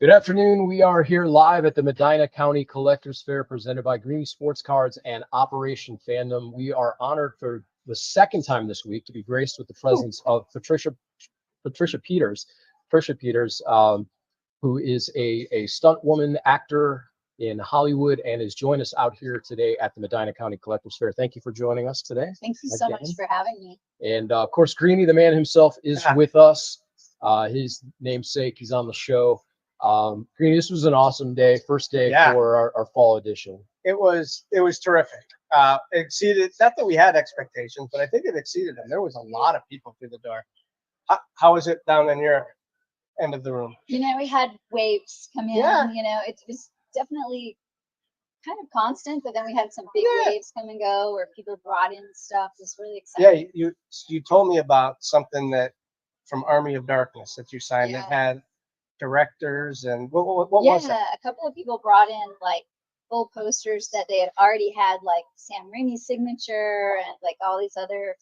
Good afternoon. We are here live at the Medina County Collectors Fair presented by Greenie Sports Cards and Operation Fandom. We are honored for the second time this week to be graced with the presence of Patricia Peters. Patricia Peters, who is a stunt woman actor in Hollywood and is joining us out here today at the Medina County Collectors Fair. Thank you for joining us today. Thank you so much for having me. And of course, Greenie, the man himself, is with us. His namesake, he's on the show. Greenie, this was an awesome day, first day for our fall edition. It was terrific. Exceeded, not that we had expectations, but I think it exceeded them. There was a lot of people through the door. How was it down in your end of the room? You know, we had waves come in. Yeah. You know, it was definitely kind of constant, but then we had some big waves come and go where people brought in stuff. It was really exciting. Yeah, you told me about something that from Army of Darkness that you signed that had directors and what was that? A couple of people brought in like full posters that they had already had, like Sam Raimi's signature and like all these other,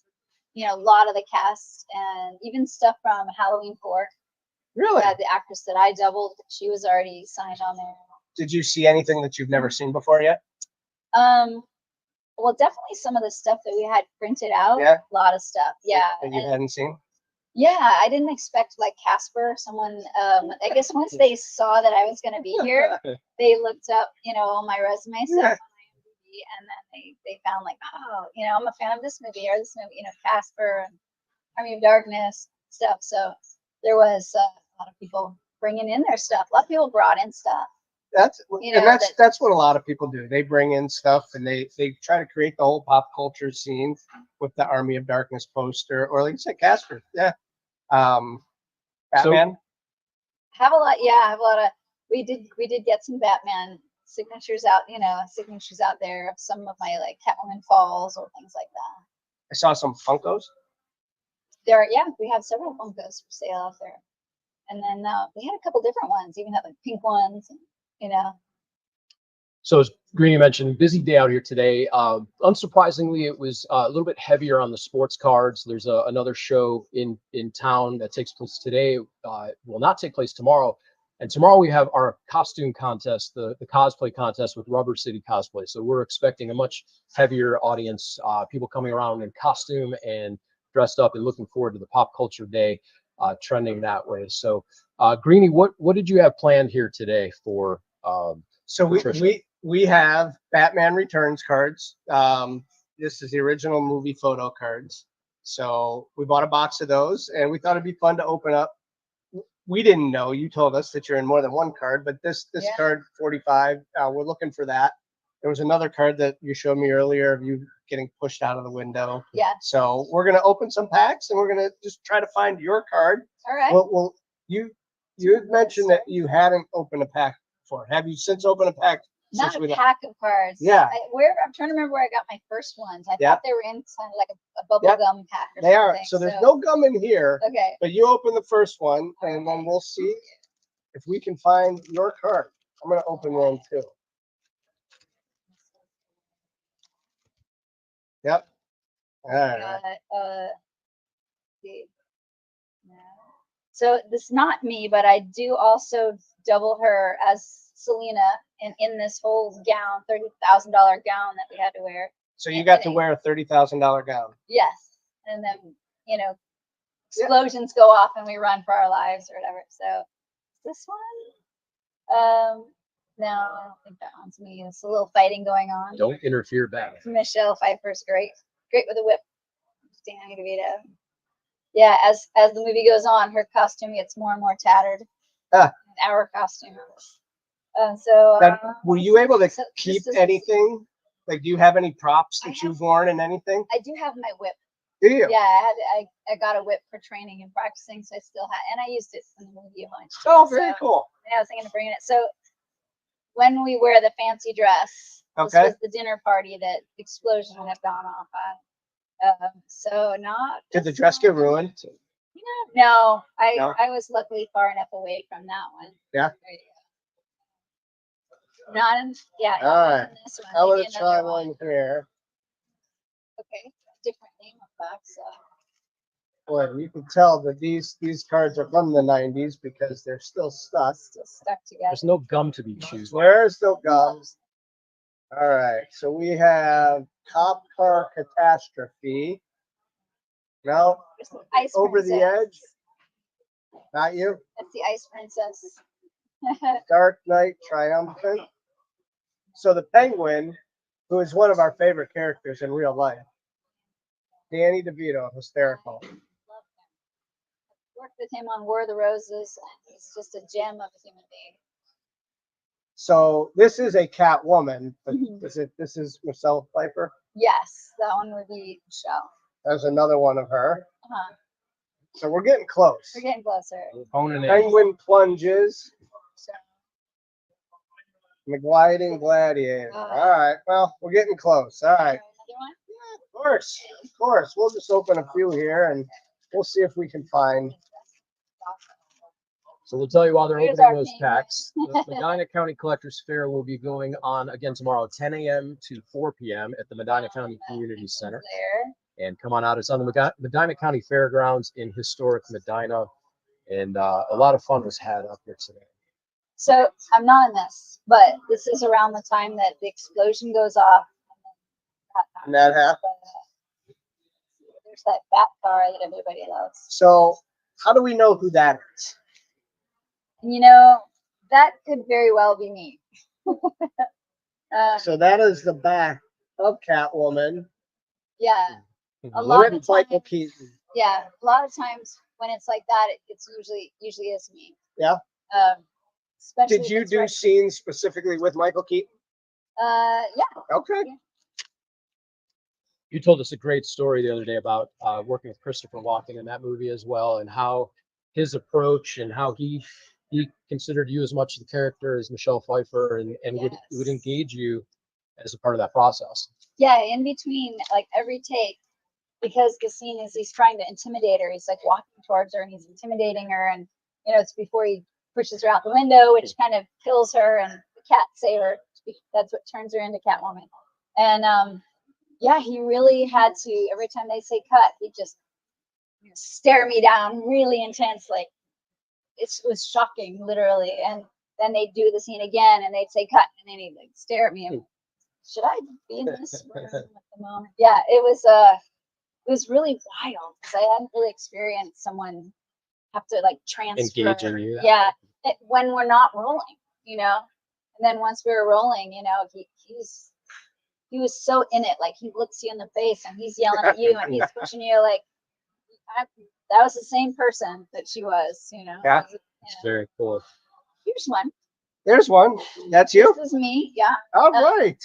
you know, a lot of the cast and even stuff from Halloween 4. Really? The actress that I doubled, she was already signed on there. Did you see anything that you've never seen before yet? Well, definitely some of the stuff that we had printed out. Yeah. A lot of stuff. Yeah. That you hadn't seen? Yeah, I didn't expect like Casper. Someone, I guess once they saw that I was going to be here, they looked up, you know, all my resume stuff on IMDb, and then they found like, oh, you know, I'm a fan of this movie or this movie, you know, Casper and Army of Darkness stuff. So there was a lot of people bringing in their stuff. A lot of people brought in stuff. That's what a lot of people do. They bring in stuff and they try to create the whole pop culture scene with the Army of Darkness poster, or like you said, Casper. Yeah. Batman. So, have a lot. Yeah, I have a lot of. We did get some Batman signatures out. You know, signatures out there of some of my like Catwoman falls or things like that. I saw some Funkos. We have several Funkos for sale out there, and then we had a couple different ones. Even had like pink ones. And, you know. So as Greenie mentioned, busy day out here today. Unsurprisingly, it was a little bit heavier on the sports cards. There's another show in town that takes place today. Will not take place tomorrow. And tomorrow we have our costume contest, the cosplay contest with Rubber City Cosplay. So we're expecting a much heavier audience, people coming around in costume and dressed up and looking forward to the pop culture day trending that way. So Greenie, what did you have planned here today for So we have Batman Returns cards. This is the original movie photo cards. So we bought a box of those, and we thought it'd be fun to open up. We didn't know. You told us that you're in more than one card, but this card 45. We're looking for that. There was another card that you showed me earlier of you getting pushed out of the window. Yeah. So we're gonna open some packs, and we're gonna just try to find your card. All right. Well, you had mentioned that you hadn't opened a pack before. Have you since opened a pack? Not a pack of cards. Yeah. I'm trying to remember where I got my first ones. I thought they were in kind of like a bubble gum pack or something. They are. So there's no gum in here. Okay. But you open the first one, and then we'll see if we can find your card. I'm going to open one too. Yep. All right. So this is not me, but I do also double her as Selena in this whole gown, $30,000 gown that we had to wear. So you got to wear a $30,000 gown. Yes, and then you know, explosions go off and we run for our lives or whatever. So this one, no, I don't think that one's me. It's a little fighting going on. Don't interfere back. Michelle Pfeiffer's great with a whip. Danny DeVito. Yeah, as the movie goes on, her costume gets more and more tattered. Our costume. Were you able to keep anything? Like, do you have any props that you've worn in anything? I do have my whip. Do you? Yeah, I got a whip for training and practicing, so I still have, and I used it in the movie a bunch. Oh, very cool. I was thinking of bringing it. So when we wear the fancy dress, this was the dinner party that the explosion had gone off at. So not. Did the dress get ruined? No, I was luckily far enough away from that one. Yeah. Not in, All right. in this one. I'm going to try one here. Okay. Different name of box. Boy, you can tell that these cards are from the 90s because they're still stuck. Still stuck together. There's no gum to be chewed. There's no gums. All right, so we have Cop Car Catastrophe. No, There's the Ice Over the Princess. Edge. Not you. That's the Ice Princess. Dark Knight Triumphant. So the Penguin, who is one of our favorite characters in real life, Danny DeVito, hysterical. Love him. Worked with him on War of the Roses. He's just a gem of a human being. So this is a Catwoman, but Mhm. this is Michelle Pfeiffer. Yes, that one would be Michelle. There's another one of her. Uh-huh. So we're getting close. We're getting closer. Honing in. Penguin plunges. So, The Gliding Gladiator. Uh. All right. Well, we're getting close. All right. another one? Of course. Of course. We'll just open a few here and we'll see if we can find. So we'll tell you while they're Here's opening our those penguin. packs. The Medina County Collectors Fair will be going on again tomorrow, 10 a.m. to 4 p.m. at the Medina County Community Center. There. And come on out. It's on the Medina County Fairgrounds in historic Medina. And a lot of fun was had up here today. So I'm not in this, but this is around the time that the explosion goes off. And that happened. There's that bat car that everybody loves. So how do we know who that is? You know, that could very well be me. So that is the back of Catwoman. Yeah, a lot With of Michael times, Keaton. yeah, a lot of times when it's like that, it's usually is me. Yeah. Especially Did if you it's do right- scenes specifically with Michael Keaton? Yeah. Okay. You told us a great story the other day about working with Christopher Walken in that movie as well, and how his approach and how he considered you as much the character as Michelle Pfeiffer, and would Yes. engage you as a part of that process. Yeah, in between like every take, because the scene is he's trying to intimidate her. He's like walking towards her and he's intimidating her, and you know it's before he pushes her out the window, which kind of kills her, and the cat saver. That's what turns her into Catwoman. And yeah, he really had to. Every time they say cut, he just stare me down really intensely. It was shocking, literally. And then they'd do the scene again, and they'd say cut, and then he'd like stare at me. Should I be in this room at the moment? Yeah, it was really wild because I hadn't really experienced someone have to like transfer. Engaging you. Yeah, when we're not rolling, you know. And then once we were rolling, you know, he was so in it. Like he looks you in the face and he's yelling at you and he's pushing you. Like that was the same person that she was, you know. Yeah. It's very cool. Here's one. There's one. That's you? This is me. Yeah. All right.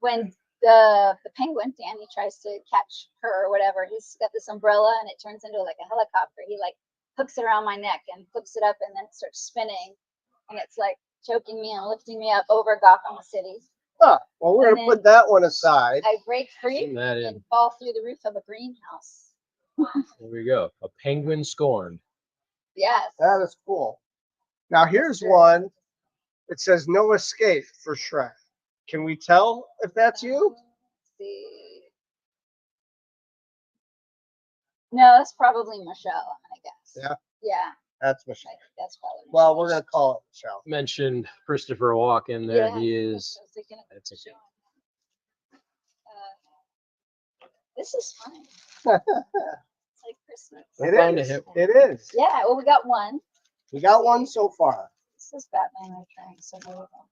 When the penguin Danny tries to catch her or whatever, he's got this umbrella and it turns into like a helicopter. He like hooks it around my neck and flips it up and then it starts spinning, and it's like choking me and lifting me up over Gotham City. Huh. Well, we're And going to put that one aside. I break free Send that in. and fall through the roof of a greenhouse. There we go. A penguin scorned. Yes. That is cool. Now, here's one. It says no escape for Shrek. Can we tell if that's you? Let's see. No, that's probably Michelle, I'm gonna guess. Yeah. Yeah, That's Michelle. that's probably Well, Michelle. we're going to call it Michelle. Mentioned Christopher Walken. There Yeah, he I is. was thinking of That's okay. Michelle. This is fun. It's like Christmas. It Bound to is. hit one. It is. Yeah, well, we got one. We got one so far. This is Batman Returns, so there we go.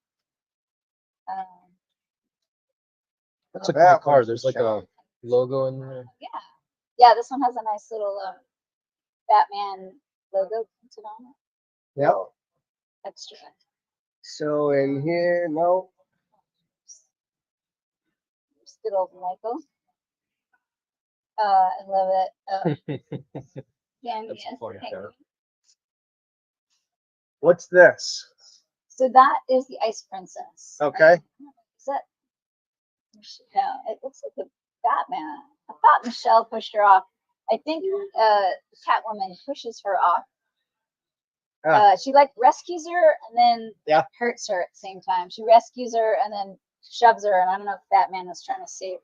That's a That cool card. was There's like Michelle. a logo in there. Yeah, this one has a nice little Batman logo printed on it. Yep. Extra. So in here, no. Just good old Michael. I love it. Danny That's a as the funny penguin. card. What's this? So that is the Ice Princess. Okay. Is that? No, it looks like the Batman. I thought Michelle pushed her off. I think Catwoman pushes her off. She like rescues her and then hurts her at the same time. She rescues her and then shoves her, and I don't know if Batman was trying to save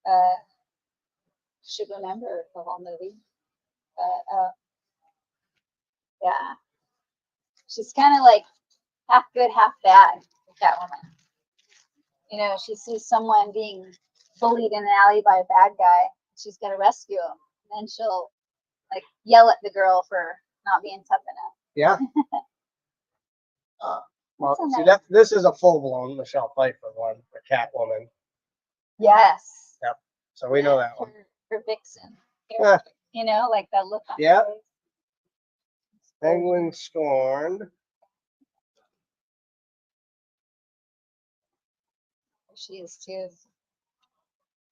her. Should remember the whole movie. But yeah, she's kind of like half good, half bad, Catwoman. You know, she sees someone being bullied in an alley by a bad guy. She's gonna rescue him, and then she'll like yell at the girl for not being tough enough. Yeah. Well, That's a see nice- this is a full blown Michelle Pfeiffer one for Catwoman. Yes. Yep. So we know that one. For Vixen. Yeah. You know, like that look on her Yeah. face. Penguin Scorned. She is too.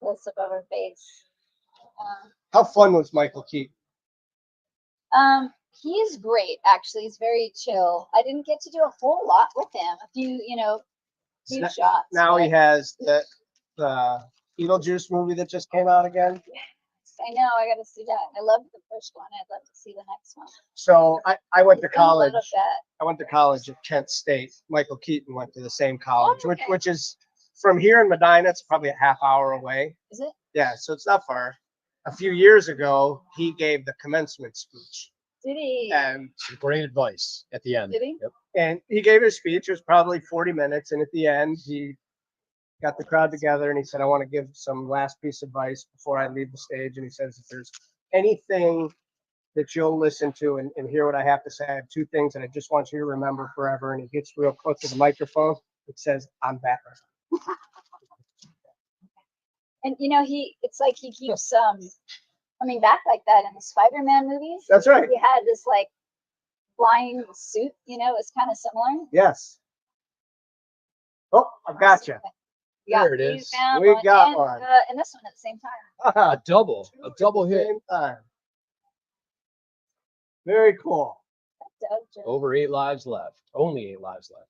Close up of her face. How fun was Michael Keaton? He's great, actually. He's very chill. I didn't get to do a whole lot with him. A few, few shots. Now he but has the Beetlejuice movie that just came out again. I know, I gotta see that. I loved the first one. I'd love to see the next one. So I went to I've done a lot college. of that. I went to college at Kent State. Michael Keaton went to the same college, Oh, okay. which is from here in Medina. It's probably a half hour away. Is it? Yeah, so it's not far. A few years ago, he gave the commencement speech, Did he? and Some great advice at the end. Did he? Yep. he gave his speech. It was probably 40 minutes, and at the end, he got the crowd together and he said, "I want to give some last piece of advice before I leave the stage." And he says, "If there's anything that you'll listen to and hear what I have to say, I have two things that I just want you to remember forever." And he gets real close to the microphone. It says, "I'm Batman." And it's like he keeps coming back like that in the Spider-Man movies. That's right. He had this like flying suit, it's kind of similar. Yes. Oh, I've got you. Yeah, There it you is. found We one, got and, one. and this one at the same time. A double hit. Same time. Very cool. Doug Jones. Over 8 lives left. Only 8 lives left.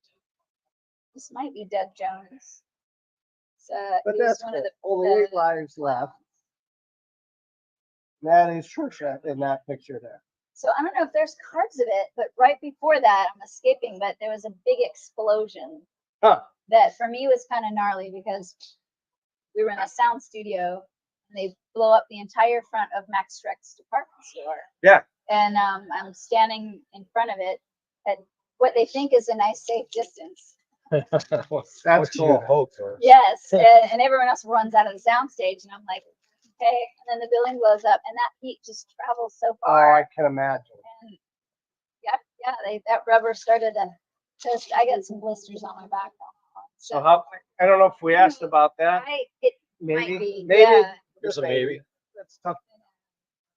This might be Doug Jones. So But he was that's one cool. of the Only 8 lives left. That is Trisha in that picture there. So I don't know if there's cards of it, but right before that, I'm escaping, but there was a big explosion Huh. that for me was kind of gnarly because we were in a sound studio and they blow up the entire front of Max Schreck's department store. Yeah. And I'm standing in front of it at what they think is a nice safe distance. That's What you cool. would hope for. Yes, and everyone else runs out of the sound stage, and I'm like, okay. And then the building blows up, and that heat just travels so Oh, far. I can imagine. And yeah, that rubber started to just. I got some blisters on my back. So how? I don't know if we asked about that. It Maybe. might be. Maybe. Yeah. There's a maybe. That's tough.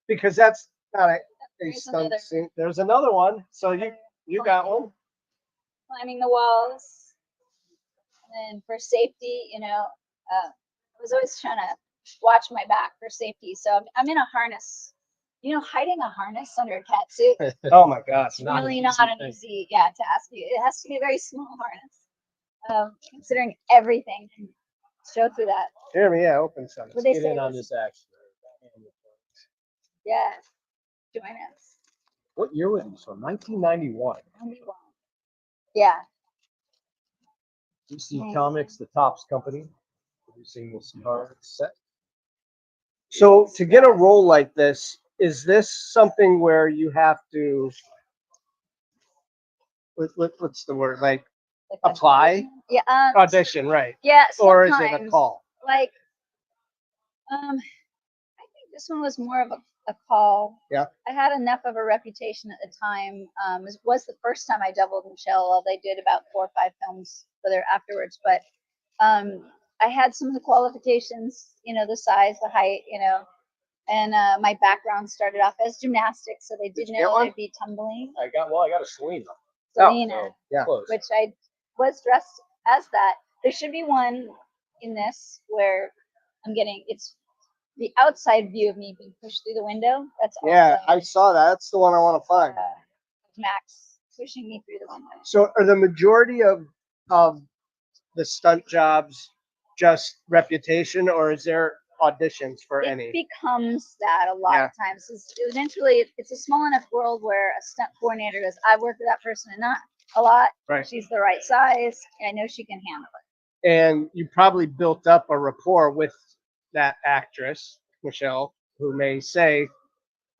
Because that's not a There's stunt another. scene. There's another one. So you got one. Climbing the walls. And then for safety, I was always trying to watch my back for safety. So I'm in a harness. Hiding a harness under a cat suit Oh my gosh. is really not an easy task. It has to be a very small harness. Considering everything can show through that. Jeremy, yeah, open some. What they Get say in on was- this action. Yeah. Join us. What year was this one? 1991. Yeah. DC Comics, the Topps company, producing this card set. So to get a role like this, is this something where you have to, what's the word, like apply? Yeah. Audition, right? Yeah. Or is it a sometimes, call? Like, I think this one was more of a call. Yeah. I had enough of a reputation at the time. It was the first time I doubled Michelle. Although they did about 4 or 5 films for their afterwards, but I had some of the qualifications, the size, the height, and my background started off as gymnastics, so they did you get know one? I'd be tumbling. I got a Selena. Selena, So, Yeah. close. which I was dressed as that. There should be one in this where it's the outside view of me being pushed through the window. That's also, Yeah, I saw that. That's the one I want to find. Max pushing me through the window. So are the majority of the stunt jobs just reputation, or is there auditions for It any? becomes that a lot of times. Eventually, it's a small enough world where a stunt coordinator goes, I've worked with that person and not a lot. Right. She's the right size. I know she can handle it. And you probably built up a rapport with that actress, Michelle, who may say,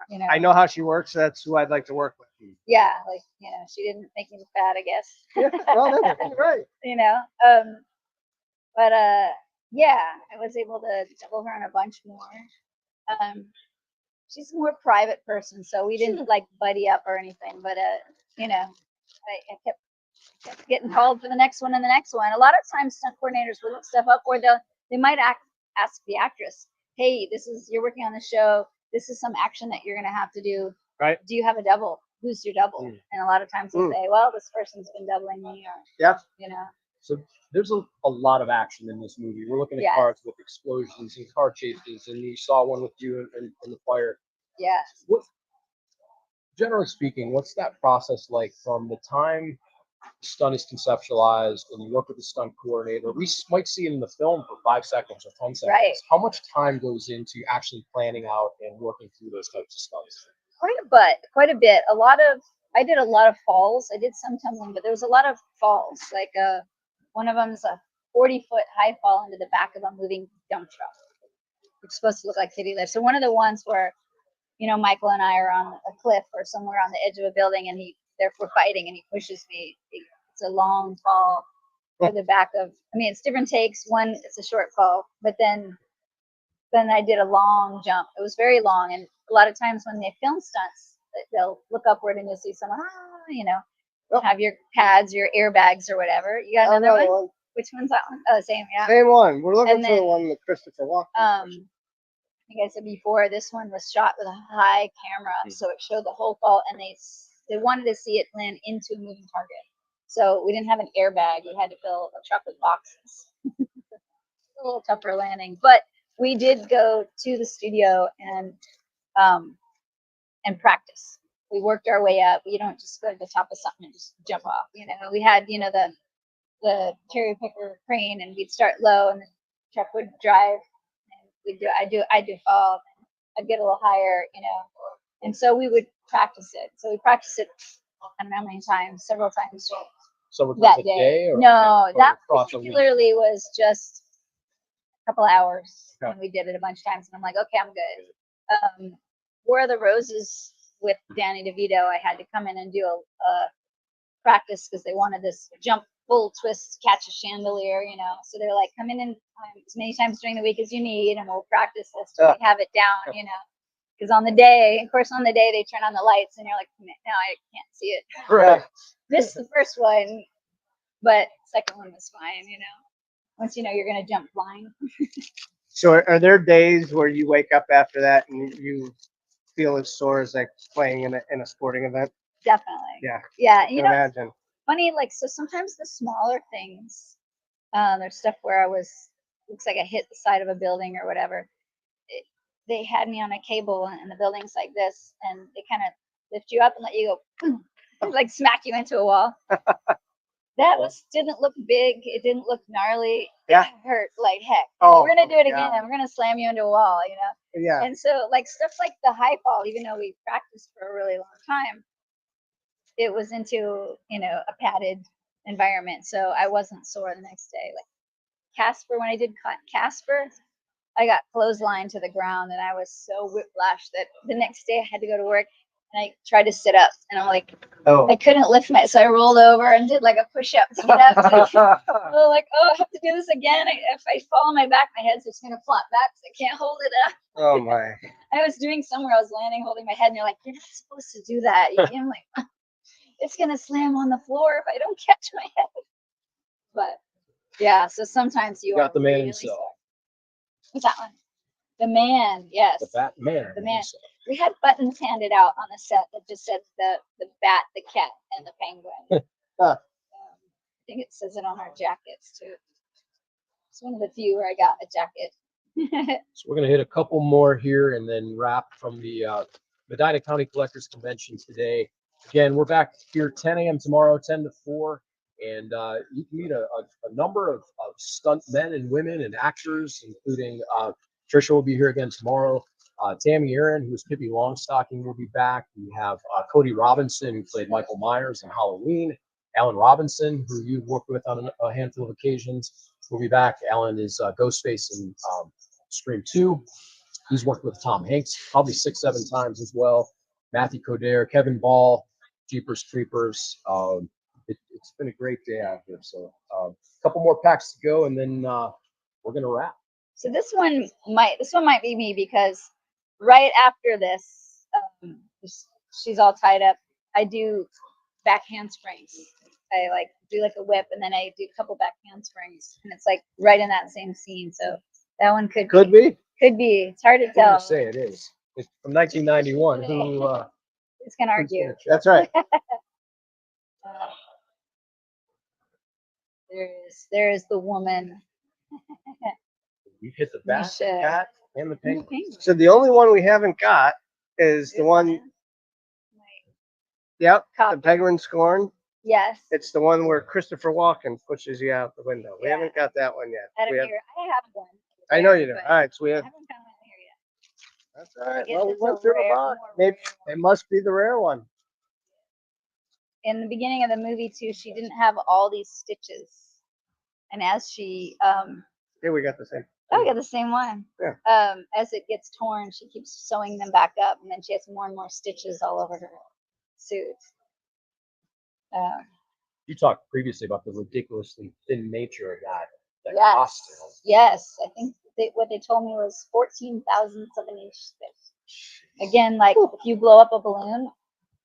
You know. I know how she works. That's who I'd like to work with. Yeah, like she didn't make me fat, I guess. Yeah, well, that's right. You know, but yeah, I was able to double her on a bunch more. She's a more private person, so we didn't like buddy up or anything. But I kept getting called for the next one and the next one. A lot of times, stunt coordinators will look stuff up, or they might ask the actress, "Hey, you're working on the show. This is some action that you're gonna have to do. Right. Do you have a double? Who's your double?" And a lot of times they say, "Well, this person's been doubling me," or yeah. So there's a lot of action in this movie. We're looking at cars with explosions and car chases, and you saw one with you in the fire. Yeah. Generally speaking, what's that process like from the time stunt is conceptualized and you work with the stunt coordinator? We might see it in the film for 5 seconds or 10 seconds. Right. How much time goes into actually planning out and working through those types of stunts? Quite a bit. I did a lot of falls. I did some tumbling, but there was a lot of falls. Like one of them is a 40-foot high fall into the back of a moving dump truck. It's supposed to look like kitty lift. So one of the ones where, Michael and I are on a cliff or somewhere on the edge of a building, and we're fighting, and he pushes me. It's a long fall to the back of. I mean, it's different takes. One, it's a short fall, but then I did a long jump. It was very long, and a lot of times when they film stunts, they'll look upward and you'll see someone, have your pads, your airbags, or whatever. You got another one? Which one's that one? Oh, same, yeah. Same one. We're looking for the one that Christopher Walken. I think I said before, this one was shot with a high camera, so it showed the whole fall, and they wanted to see it land into a moving target. So we didn't have an airbag. We had to fill a truck with boxes. A little tougher landing, but we did go to the studio and practice. We worked our way up. You don't just go to the top of something and just jump off. We had the cherry picker crane, and we'd start low, and the truck would drive. And I do fall. I'd get a little higher, and so we would practice it. So we practiced it, I don't know how many times, several times. That day? No, that particularly was just a couple hours, and we did it a bunch of times. And I'm like, okay, I'm good. War of the Roses with Danny DeVito, I had to come in and do a practice because they wanted this jump, full twist, catch a chandelier, So they're like, come in as many times during the week as you need, and we'll practice this till we have it down, Because on the day they turn on the lights, and you're like, no, I can't see it. Right. This is the first one, but second one was fine, Once you're gonna jump blind. So are there days where you wake up after that and you feel as sore as like playing in a sporting event? Definitely. Yeah. Yeah. Imagine. Funny, so sometimes the smaller things, there's stuff where looks like I hit the side of a building or whatever. They had me on a cable, and the building's like this, and they kind of lift you up and let you go, like smack you into a wall. That didn't look big. It didn't look gnarly. Yeah. It hurt like heck. Oh, we're gonna do it again. We're gonna slam you into a wall, Yeah. And so stuff like the high fall, even though we practiced for a really long time, it was into a padded environment, so I wasn't sore the next day. Like Casper, when I did Casper, I got clotheslined to the ground, and I was so whiplashed that the next day I had to go to work, and I tried to sit up, and I'm like, I couldn't lift so I rolled over and did like a push-up to get up. I have to do this again. If I fall on my back, my head's just gonna flop back, so I can't hold it up. Oh my! I was doing somewhere, I was landing, holding my head, and you're like, you're not supposed to do that. I'm like, it's gonna slam on the floor if I don't catch my head. But yeah, so sometimes you got the man really himself. sore. What's that one? The man, yes. The Batman. The man. We had buttons handed out on the set that just said the bat, the cat, and the penguin. I think it says it on our jackets too. It's one of the few where I got a jacket. So we're going to hit a couple more here and then wrap from the Medina County Collectors Convention today. Again, we're back here 10 a.m. tomorrow, 10 to 4. And you can meet a number of stunt men and women and actors, including Trisha will be here again tomorrow. Tammy Aaron, who was Pippi Longstocking, will be back. We have Cody Robinson, who played Michael Myers in Halloween. Alan Robinson, who you've worked with on a handful of occasions, will be back. Alan is Ghostface in Scream 2. He's worked with Tom Hanks probably 6, 7 times as well. Matthew Coder, Kevin Ball, Jeepers Creepers. It's been a great day out here. So a couple more packs to go, and then we're gonna wrap. So this one might be me, because right after this, she's all tied up. I do back handsprings. I like do like a whip, and then I do a couple back handsprings, and it's like right in that same scene. So that one could be. It's hard to I'm tell. gonna say it is. It's from 1991. Who's gonna argue? That's right. There is the woman. We hit the bat, Michelle. cat, and the penguin. So the only one we haven't got is the one. Yep, the Copy. Penguin Scorn. Yes. It's the one where Christopher Walken pushes you out the window. We Yeah. haven't got that one yet. I have one. I know you do. but All right, so we I have. haven't found one here yet. That's all right. guess Well, we it's went a through the rare- box. more Maybe rare it must be the rare one. In the beginning of the movie too, she didn't have all these stitches, and as she Here we got the same. oh, we got the same one. Yeah. As it gets torn, she keeps sewing them back up, and then she has more and more stitches all over her suit. You talked previously about the ridiculously thin nature of that Yes. costume. Yes, I think what they told me was 14 thousandths of an inch thick. Again, like if you blow up a balloon,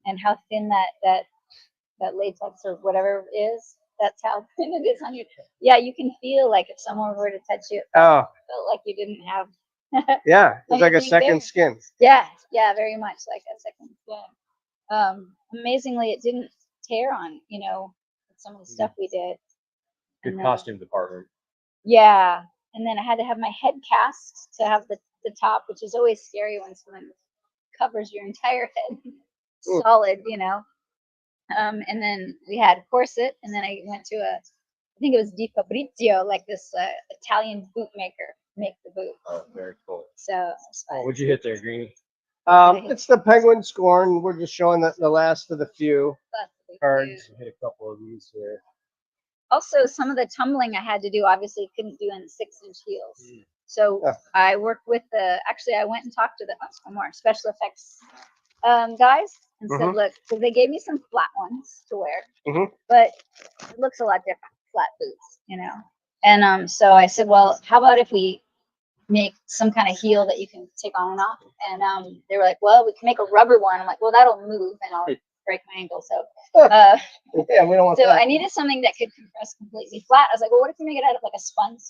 and how thin that latex or whatever is, that's how thin it is on you. Yeah, you can feel like if someone were to touch you, it Oh, felt like you didn't have. yeah. It's like a Anything second there. skin. Yeah, very much like a second skin. Amazingly, it didn't tear on, some of the stuff we did. Good And then- costume department. Yeah, and then I had to have my head cast to have the top, which is always scary when someone covers your entire head solid, and then we had a corset, and then I went to I think it was Di Fabrizio, like this Italian boot maker, make the boot. Oh, very cool. So it was fun. What'd you hit there, Greenie? It's the Penguin Scorn. We're just showing the last of the few That's what we cards. do. You hit a couple of these here. Also, some of the tumbling I had to do, obviously couldn't do in 6-inch heels. So Yeah. I worked with actually I went and talked to the more special effects guys and said, look, because they gave me some flat ones to wear, but it looks a lot different, flat boots, And so I said, well, how about if we make some kind of heel that you can take on and off? And they were like, well, we can make a rubber one. I'm like, well, that'll move and I'll break my ankle. So Yeah, we don't want so that. I needed something that could compress completely flat. I was like, well, what if you make it out of like a sponge?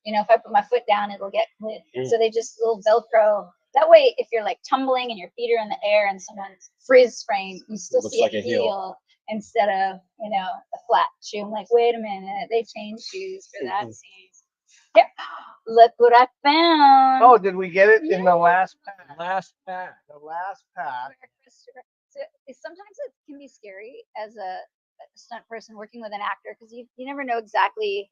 If I put my foot down, it'll get lit. So they just little Velcro. That way, if you're like tumbling and your feet are in the air and someone freeze frame, you still Looks see like a a heel. heel instead of, a flat shoe. I'm like, wait a minute, they changed shoes for that scene. Here, look what I found. Oh, did we get it in the last pack? Last pack. The last pack. So sometimes it can be scary as a stunt person working with an actor, because you never know exactly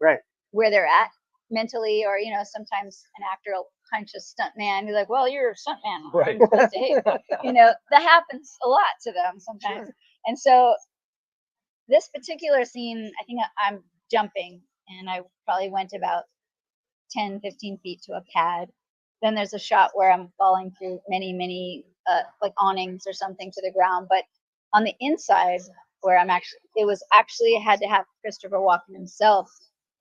where they're at mentally, or sometimes an actor will punch a stunt man. You're like, well, you're a stunt man. Right. I'm supposed to hate you. That happens a lot to them sometimes. Sure. And so this particular scene, I think I'm jumping, and I probably went about 10, 15 feet to a pad. Then there's a shot where I'm falling through many like awnings or something to the ground. But on the inside, where I had to have Christopher Walken himself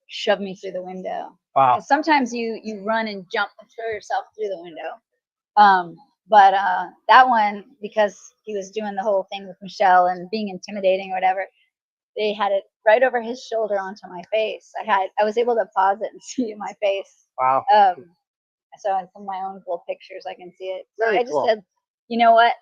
shove me through the window. Wow. And sometimes you run and jump and throw yourself through the window. But that one, because he was doing the whole thing with Michelle and being intimidating or whatever, they had it right over his shoulder onto my face. I was able to pause it and see my face. Wow. So in some of my own little pictures, I can see it. So Very I just cool. said, you know what?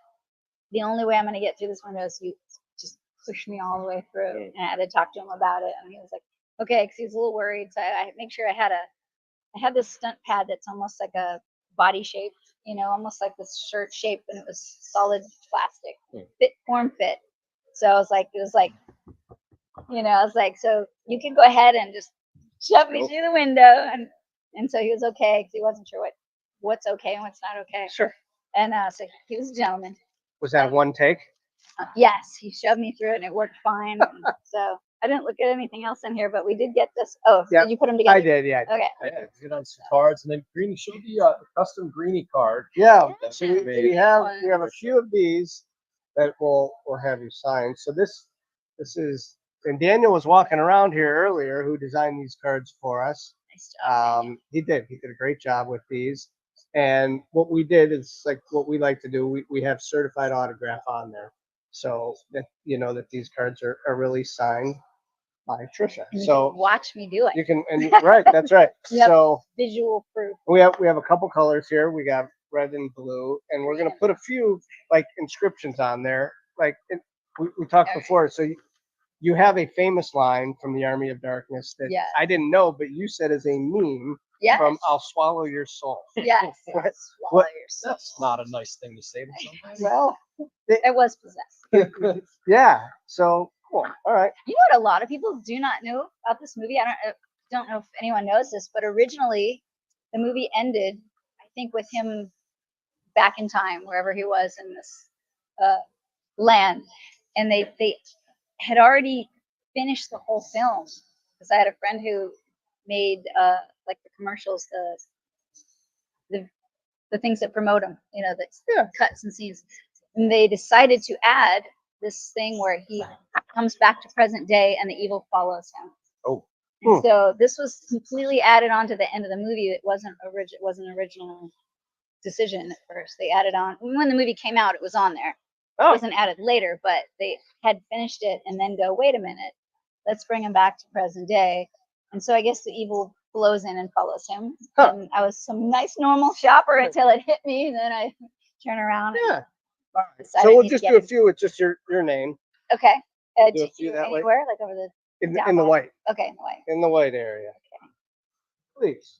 The only way I'm going to get through this window is you just push me all the way through. And I had to talk to him about it, and he was like, okay, because he was a little worried. So I make sure I had this stunt pad that's almost like a body shape, almost like this shirt shape, and it was solid plastic, form fit. So I was like, so you can go ahead and just shove me through the window, and so he was okay, because he wasn't sure what's okay and what's not okay. Sure. And so he was a gentleman. Was that one take? Yes, he shoved me through it, and it worked fine. So I didn't look at anything else in here, but we did get this. Oh, Yep, did you put them together? I did, yeah. Okay. Yeah, get on some cards, and then Greenie showed the custom Greenie card. Yeah, Yeah. so we have a few of these that we'll have you sign. So this is, and Daniel was walking around here earlier, who designed these cards for us. Nice job. He did a great job with these. And what we did is like what we like to do. We have certified autograph on there, so that that these cards are really signed by Trisha. And you So can watch me do it. you can, and right, that's right. Yep. So Visual proof. we have a couple colors here. We got red and blue, and we're gonna put a few like inscriptions on there. Like we talked before, so you have a famous line from the Army of Darkness that Yes. I didn't know, but you said is a meme Yes. from "I'll swallow your soul." Yes. What? Swallow yourself. That's not a nice thing to say to somebody. Well, It was possessed. yeah. So cool. All right. You know what a lot of people do not know about this movie? I don't know if anyone knows this, but originally the movie ended, I think, with him back in time, wherever he was in this land, and they had already finished the whole film. Because I had a friend who made like the commercials, the things that promote them, the cuts and scenes, and they decided to add this thing where he comes back to present day and the evil follows him. Oh. And so this was completely added on to the end of the movie. It wasn't an original decision at first. They added on when the movie came out. It was on there. It wasn't added later, but they had finished it and then go, wait a minute, let's bring him back to present day. And so I guess the evil blows in and follows him. And I was some nice normal shopper until it hit me, and then I turn around. Yeah. So we'll just do a few with just your name. Okay. Do a few that way. Anywhere, like over the In the white. Okay, in the white. In the white area. Okay. Please.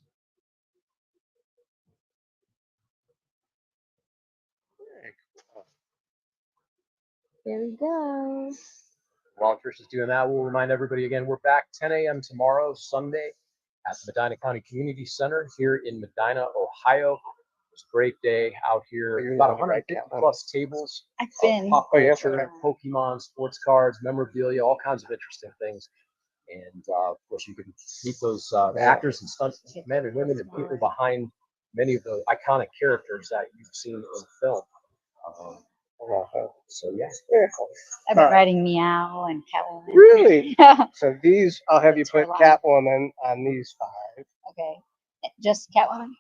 There we go. While Trish is doing that, we'll remind everybody again, we're back 10 a.m. tomorrow, Sunday, at the Medina County Community Center here in Medina, Ohio. It's a great day out here. About 150 plus tables. I've been. Pop culture, Pokemon, sports cards, memorabilia, all kinds of interesting things. And of course, you can meet those actors and stunt men and women and people behind many of the iconic characters that you've seen in film. So yeah, I've been writing Meow and Catwoman. Really? Yeah. So these, I'll have you put Catwoman on these 5. Okay. Just Catwoman?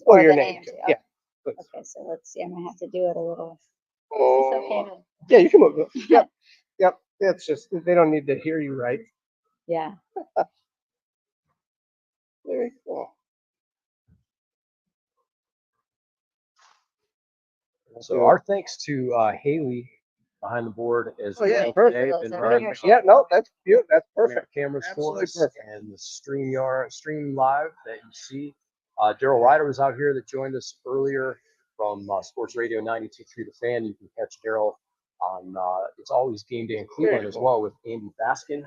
Or your name. Yeah. Okay, so let's see. I'm gonna have to do it a little. Oh. Is this okay? Yeah, you can move it. Yep. Yep. That's just, they don't need to hear you right. Yeah. Very cool. So our thanks to Haley behind the board as well. Yeah, No, that's beautiful. That's perfect. Cameras for us Perfect. and the stream live that you see. Daryl Ryder was out here that joined us earlier from Sports Radio 92.3 The Fan. You can catch Daryl on It's Always Game Day in Cleveland as well with Andy Baskin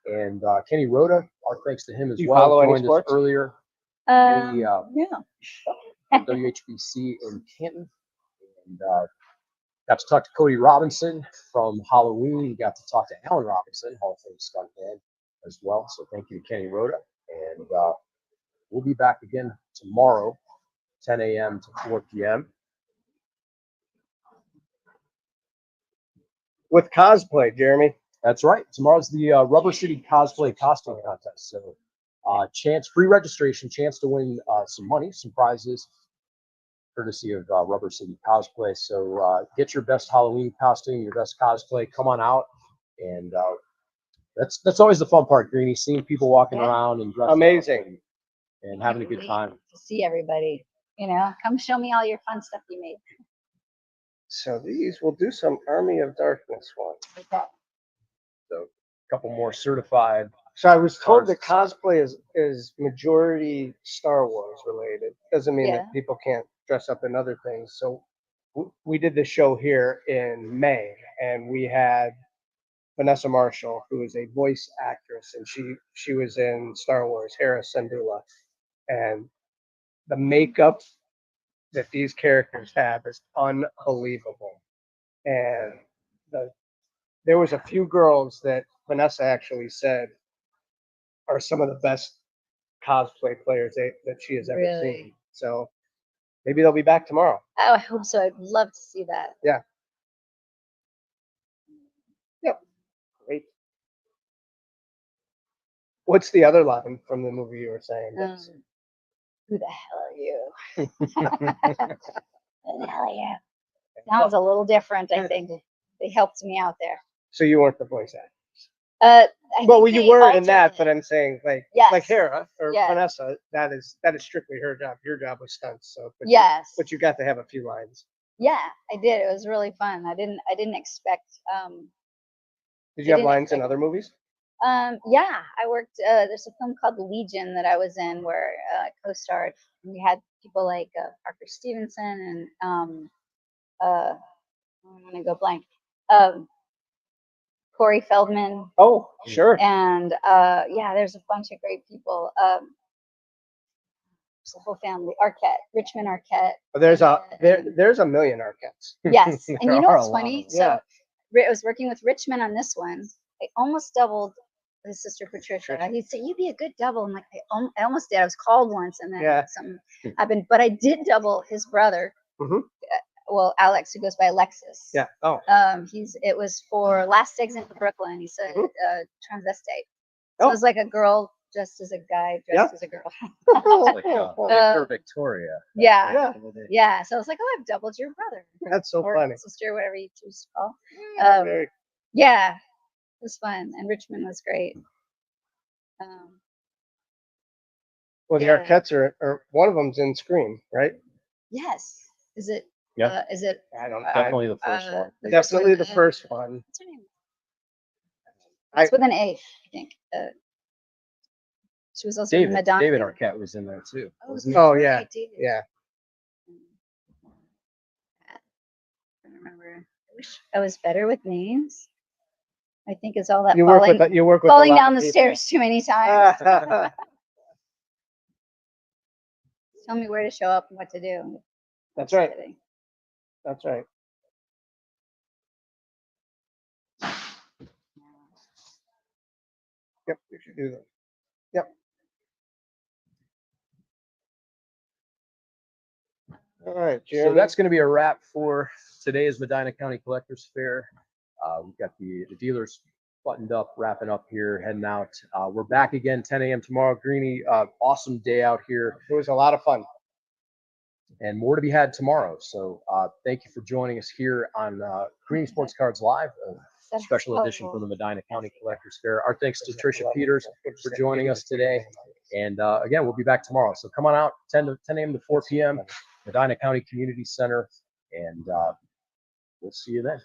and Kenny Rhoda. Our thanks to him as well. Joined us earlier. Yeah. WHBC in Canton. And got to talk to Cody Robinson from Halloween. We got to talk to Alan Robinson, Hall of Fame stuntman as well. So thank you to Kenny Rhoda. And we'll be back again tomorrow, 10 a.m. to 4 p.m. With cosplay, Jeremy. That's right. Tomorrow's the Rubber City Cosplay Costume Contest. So free registration, chance to win some money, some prizes, courtesy of Rubber City Cosplay. So get your best Halloween costume, your best cosplay. Come on out, and that's always the fun part, Greenie. Seeing people walking around and dressed amazing and having a good time. To see everybody, come show me all your fun stuff you made. So these, we'll do some Army of Darkness one. Okay. So a couple more certified. So I was told that cosplay is majority Star Wars related. Doesn't mean that people can't dress up in other things. So we did this show here in May, and we had Vanessa Marshall, who is a voice actress, and she was in Star Wars, Hera Syndulla, and the makeup that these characters have is unbelievable, and there was a few girls that Vanessa actually said are some of the best cosplay players that she has ever Really? seen. So maybe they'll be back tomorrow. Oh, I hope so. I'd love to see that. Yeah. Yep. Great. What's the other line from the movie you were saying? Who the hell are you? Who the hell are you? Sounds a little different, I think. They helped me out there. So you weren't the voice actor. I Well, think you they were in altered that, it. but I'm saying like Yes. Hera or Yes. Vanessa, that is strictly her job. Your job was stunts. So but Yes. but you got to have a few lines. Yeah, I did. It was really fun. I didn't expect Did you have didn't lines in expect- other movies? yeah, I worked there's a film called Legion that I was in where I co-starred. We had people like Parker Stevenson and I'm gonna go blank. Corey Feldman. Oh, sure. And yeah, there's a bunch of great people. The whole family, Arquette, Richmond Arquette. There's a million Arquettes. Yes, and you There know are what's a lot of funny? them. So I was working with Richmond on this one. I almost doubled his sister Patricia. He'd say, "You'd be a good double." I'm like, I almost did. I was called once, and then something happened. But I did double his brother. Mhm. Well, Alex, who goes by Alexis. Yeah. Oh. It was for Last Exit in Brooklyn. He's a transvestite. So Oh. it was like a girl dressed as a guy dressed as a girl. Like Victoria. Yeah. Yeah. So I was like, oh, I've doubled your brother. That's so or funny. sister, whatever you choose to call. Very- Yeah, it was fun, and Richmond was great. Well, the Arquettes are one of them's in Scream, right? Yes. Is it? Yeah. Is it? I don't. Definitely the first one. Definitely the first one. What's her name? It's with an A, I think. She was also in Madonna. David Arquette was in there too. Oh yeah. David. Yeah. I don't remember. I wish I was better with names. I think it's all that You falling, work with falling a lot down of the people. stairs too many times. Tell me where to show up and what to do. That's right. That's right. Yep, you should do that. Yep. All right, So Jeremy. that's going to be a wrap for today's Medina County Collectors Fair. We've got the dealers buttoned up, wrapping up here, heading out. We're back again 10 a.m. tomorrow. Greenie, awesome day out here. It was a lot of fun. And more to be had tomorrow. So thank you for joining us here on Greenie Sports Cards Live, a special edition from the Medina County Collectors Fair. Our thanks to Patricia Peters for joining us today. And again, we'll be back tomorrow. So come on out 10 a.m. to 4 p.m. Medina County Community Center. And we'll see you then.